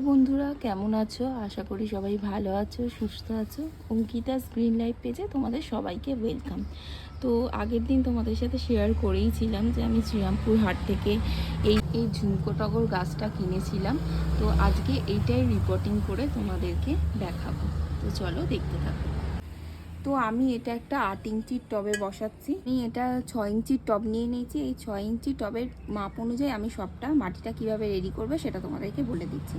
বন্ধুরা কেমন আছো? আশা করি সবাই ভালো আছো, সুস্থ আছো। অঙ্কিতাস গ্রিন লাইফ পেজে তোমাদের সবাইকে ওয়েলকাম। তো আগের দিন তোমাদের সাথে শেয়ার করেইছিলাম যে আমি শ্রীরামপুর হাট থেকে এই ঝুমকো টগর গাছটা কিনেছিলাম। তো আজকে এইটাই রিপোর্টিং করে তোমাদেরকে দেখাবো। তো চলো দেখতে থাকো। তো আমি এটা একটা 8 ইঞ্চির টবে বসাচ্ছি। আমি এটা 6 ইঞ্চির টব নিয়ে নিয়েছি। এই 6 ইঞ্চি টবের মাপ অনুযায়ী আমি সবটা মাটিটা কিভাবে রেডি করবে সেটা তোমাদেরকে বলে দিচ্ছি।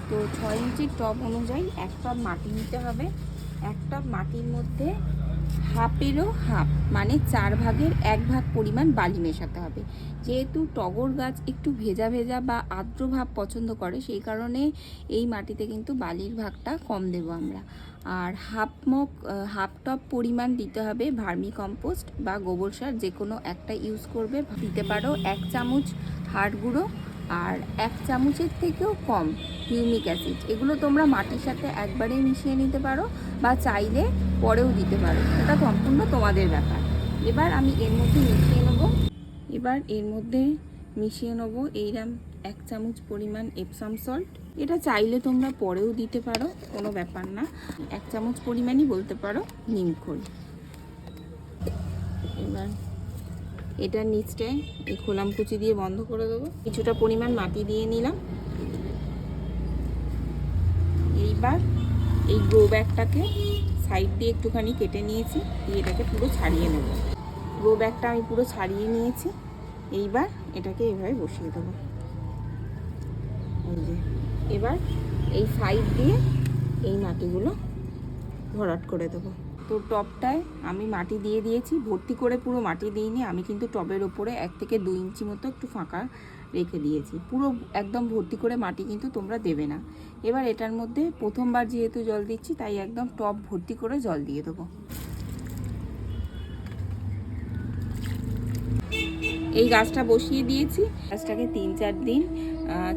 তো 6 ইঞ্চির টব অনুযায়ী এক টব মাটি নিতে হবে। এক টব মাটির মধ্যে হাফেরও হাফ মানে 4 ভাগের 1 ভাগ পরিমাণ বালি মেশাতে হবে। যেহেতু টগর গাছ একটু ভেজা ভেজা বা আর্দ্র ভাব পছন্দ করে, সেই কারণে এই মাটিতে কিন্তু বালির ভাগটা কম দেবো আমরা। আর হাফ টপ পরিমাণ দিতে হবে ভার্মি কম্পোস্ট বা গোবর সার, যে কোনো একটা ইউজ করবে। দিতে পারো 1 চামচ হাড় গুঁড়ো আর 1 চামচের থেকেও কম হিউমিক অ্যাসিড। এগুলো তোমরা মাটির সাথে একবারেই মিশিয়ে নিতে পারো বা চাইলে পরেও দিতে পারো, এটা সম্পূর্ণ তোমাদের ব্যাপার। এবার আমি এর মধ্যে মিশিয়ে নেবো এইরকম 1 চামচ পরিমাণ এপসাম সল্ট। এটা চাইলে তোমরা পরেও দিতে পারো, কোনো ব্যাপার না। 1 চামচ পরিমাণই বলতে পারো নিমখোল। এবার এটার নিচটায় এই খোলাম কুচি দিয়ে বন্ধ করে দেবো। কিছুটা পরিমাণ মাটি দিয়ে নিলাম। এইবার এই গ্রো ব্যাগটাকে সাইড দিয়ে একটুখানি কেটে নিয়েছি, দিয়ে এটাকে পুরো ছাড়িয়ে নেব। গ্রো ব্যাগটা আমি পুরো ছাড়িয়ে নিয়েছি। এইবার এটাকে এভাবে বসিয়ে দেবো। এই যে এবার এই সাইড দিয়ে এই মাটিগুলো ভরাট করে দেবো। তো টবটায় আমি মাটি দিয়ে দিয়েছি, ভর্তি করে পুরো মাটি দিইনি। আমি কিন্তু টবের ওপরে 1 থেকে 2 ইঞ্চি মতো একটু ফাঁকা রেখে দিয়েছি। পুরো একদম ভর্তি করে মাটি কিন্তু তোমরা দেবে না। এবার এটার মধ্যে প্রথমবার যেহেতু জল দিচ্ছি, তাই একদম টব ভর্তি করে জল দিয়ে দেবো। এই গাছটা বসিয়ে দিয়েছি। গাছটাকে 3-4 দিন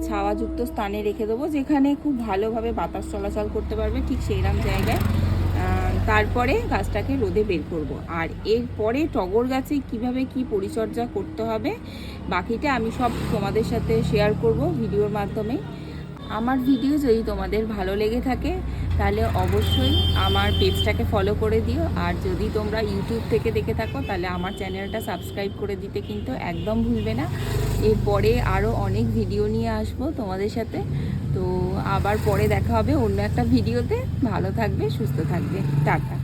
ছাওয়াযুক্ত স্থানে রেখে দেবো, যেখানে খুব ভালোভাবে বাতাস চলাচল করতে পারবে, ঠিক সেইরকম জায়গায়। তারপরে গাছটাকে রোদে বের করব। আর এরপরে টগর গাছে কিভাবে কি পরিচর্যা করতে হবে বাকিটা আমি সব তোমাদের সাথে শেয়ার করব ভিডিওর মাধ্যমে। আমার ভিডিও যদি তোমাদের ভালো লেগে থাকে তাহলে অবশ্যই আমার পেজটাকে ফলো করে দিও। আর যদি তোমরা ইউটিউব থেকে দেখে থাকো তাহলে আমার চ্যানেলটা সাবস্ক্রাইব করে দিতে কিন্তু একদম ভুলবে না। এরপরে আরও অনেক ভিডিও নিয়ে আসবো তোমাদের সাথে। তো আবার পরে দেখা হবে অন্য একটা ভিডিওতে। ভালো থাকবে, সুস্থ থাকবে, টাটা।